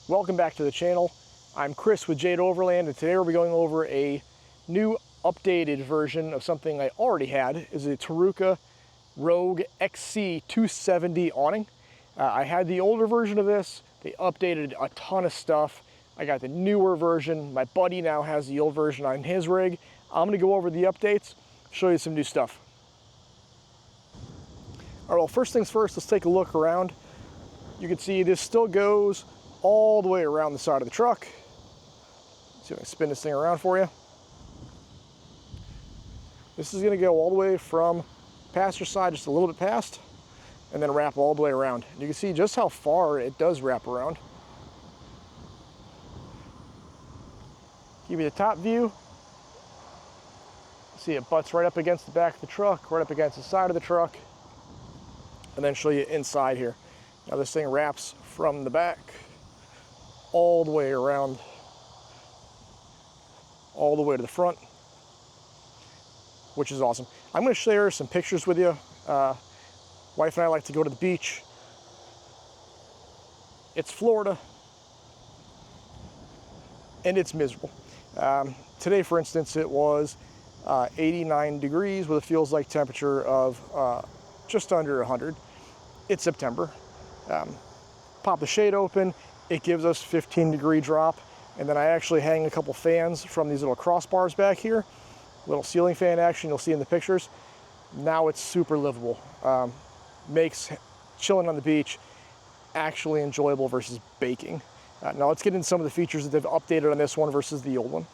Welcome back to the channel. I'm Chris with Jade Overland, and today we'll be going over a new updated version of something I already had. Is a Taruka Rogue XC 270 awning. I had the older version of this. They updated a ton of stuff. I got the newer version. My buddy now has the old version on his rig. I'm gonna go over the updates, show you some new stuff. All right, well, first things first, let's take a look around. You can see this still goes all the way around the side of the truck. Let's see if I can spin this thing around for you. This is gonna go all the way from passenger side, just a little bit past, and then wrap all the way around. You can see just how far it does wrap around. Give you the top view. See, it butts right up against the back of the truck, right up against the side of the truck, and then show you inside here. Now this thing wraps from the back all the way around, all the way to the front, which is awesome. I'm going to share some pictures with you. Wife and I like to go to the beach. It's Florida, and it's miserable. Today, for instance, it was 89 degrees with a feels like temperature of just under 100. It's September. Pop the shade open, it gives us 15-degree drop, and then I actually hang a couple fans from these little crossbars back here, little ceiling fan action you'll see in the pictures. Now it's super livable. Makes chilling on the beach actually enjoyable versus baking. Now let's get into some of the features that they've updated on this one versus the old one.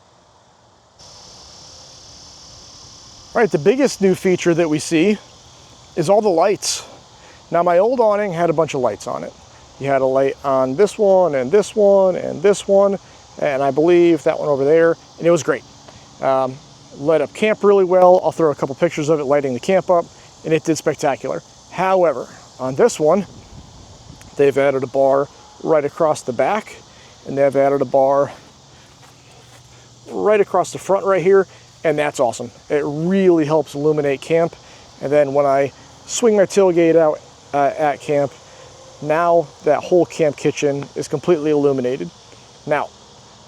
All right, the biggest new feature that we see is all the lights. Now my old awning had a bunch of lights on it. You had a light on this one and this one and this one, and I believe that one over there, and it was great. Lit up camp really well. I'll throw a couple pictures of it lighting the camp up, and it did spectacular. However, on this one, they've added a bar right across the back, and they've added a bar right across the front right here, and that's awesome. It really helps illuminate camp. And then when I swing my tailgate out at camp, now that whole camp kitchen is completely illuminated. Now,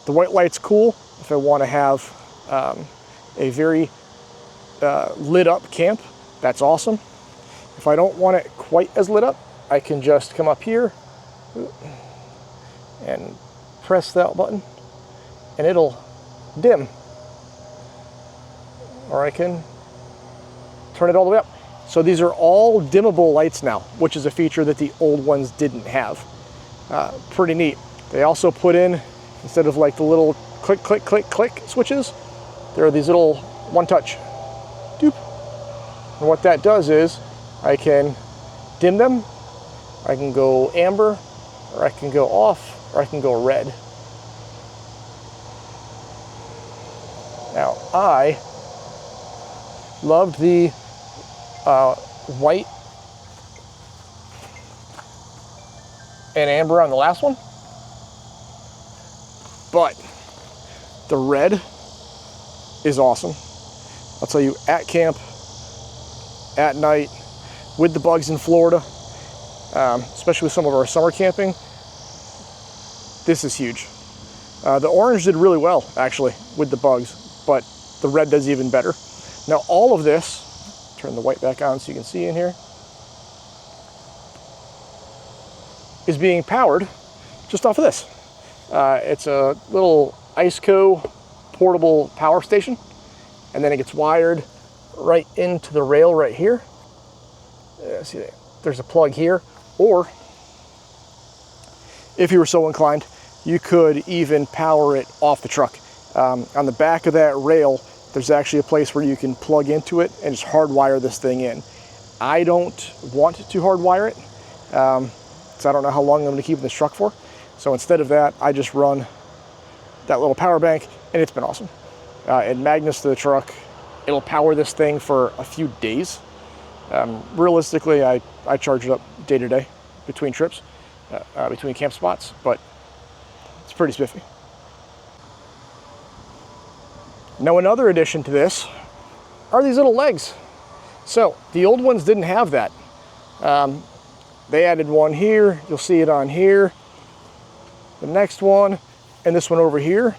the white light's cool if I want to have a very lit up camp. That's awesome. If I don't want it quite as lit up, I can just come up here and press that button and it'll dim. Or I can turn it all the way up. So these are all dimmable lights now, which is a feature that the old ones didn't have. Pretty neat. They also put in, instead of like the little click, click, click, click switches, there are these little one touch. Doop. And what that does is I can dim them, I can go amber, or I can go off, or I can go red. Now I loved the white and amber on the last one, but the red is awesome. I'll tell you, at camp, at night, with the bugs in Florida, especially with some of our summer camping, this is huge. The orange did really well, actually, with the bugs, but the red does even better. Now all of this, turn the white back on so you can see in here, is being powered just off of this. It's a little IceCo portable power station, and then it gets wired right into the rail right here. See, there's a plug here, or if you were so inclined, you could even power it off the truck. On the back of that rail, there's actually a place where you can plug into it and just hardwire this thing in. I don't want to hardwire it, so I don't know how long I'm going to keep this truck for. So instead of that, I just run that little power bank, and it's been awesome. It magnets to the truck. It'll power this thing for a few days. Realistically, I charge it up day to day between trips, between camp spots, but it's pretty spiffy. Now another addition to this are these little legs. So the old ones didn't have that. They added one here, you'll see it on here. the next one, and this one over here.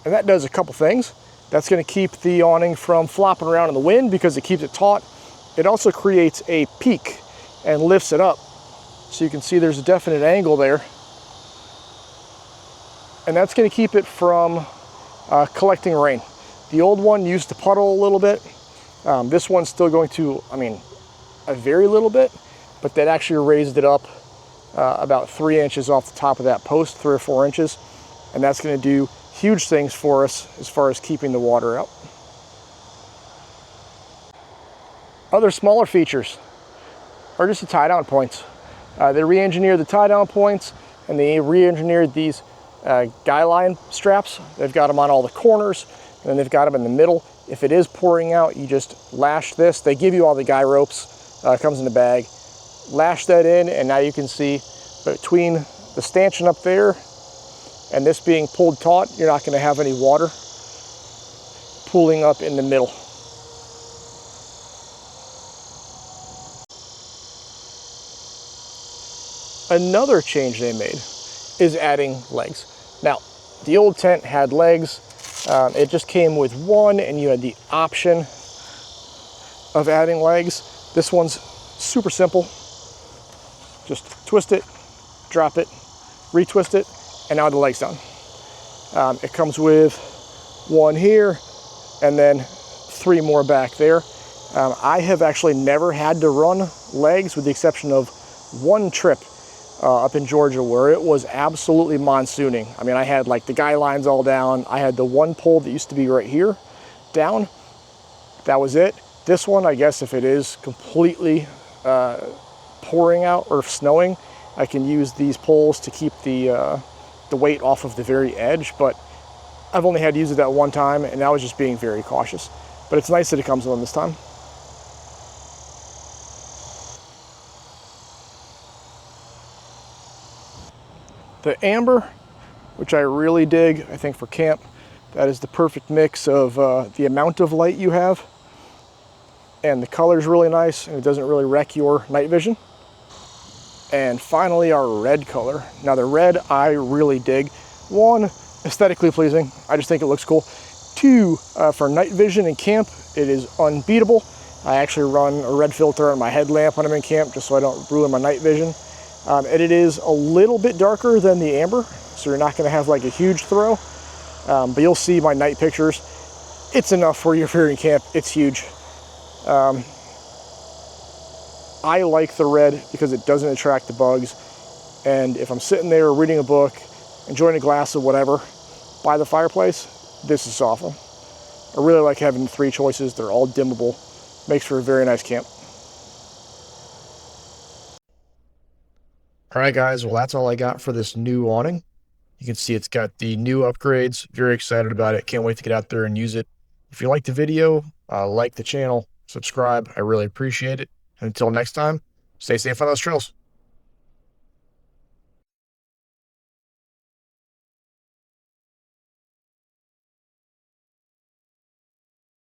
And that does a couple things. That's going to keep the awning from flopping around in the wind because it keeps it taut. It also creates a peak and lifts it up. So you can see there's a definite angle there. And that's going to keep it from collecting rain. The old one used to puddle a little bit. This one's still going to, a very little bit, but that actually raised it up about 3 inches off the top of that post, 3 or 4 inches. And that's going to do huge things for us as far as keeping the water out. Other smaller features are just the tie-down points. They re-engineered the tie-down points, and they re-engineered these guy line straps. They've got them on all the corners, and then they've got them in the middle. If it is pouring out, you just lash this. They give you all the guy ropes, comes in the bag. Lash that in, and now you can see between the stanchion up there and this being pulled taut, you're not going to have any water pooling up in the middle. Another change they made is adding legs. Now, the old tent had legs. It just came with one, and you had the option of adding legs. This one's super simple. Just twist it, drop it, retwist it, and now the leg's done. It comes with one here, and then 3 more back there. I have actually never had to run legs with the exception of one trip up in Georgia where it was absolutely monsooning. I had like the guy lines all down. I had the one pole that used to be right here down. That was it. This one, I guess if it is completely pouring out or snowing, I can use these poles to keep the weight off of the very edge, but I've only had to use it that one time, and I was just being very cautious. But it's nice that it comes on this time. The amber, which I really dig, I think for camp, that is the perfect mix of the amount of light you have, and the color's really nice, and it doesn't really wreck your night vision. And finally, our red color. Now the red I really dig. 1, aesthetically pleasing. I just think it looks cool. 2, for night vision in camp, it is unbeatable. I actually run a red filter on my headlamp when I'm in camp just so I don't ruin my night vision. And it is a little bit darker than the amber, so you're not going to have like a huge throw. But you'll see my night pictures. It's enough for you if you're in camp. It's huge. I like the red because it doesn't attract the bugs. And if I'm sitting there reading a book, enjoying a glass of whatever by the fireplace, this is awesome. I really like having 3 choices. They're all dimmable. Makes for a very nice camp. All right, guys. Well, that's all I got for this new awning. You can see it's got the new upgrades. Very excited about it. Can't wait to get out there and use it. If you like the video, like the channel, subscribe. I really appreciate it. Until next time, stay safe on those trails.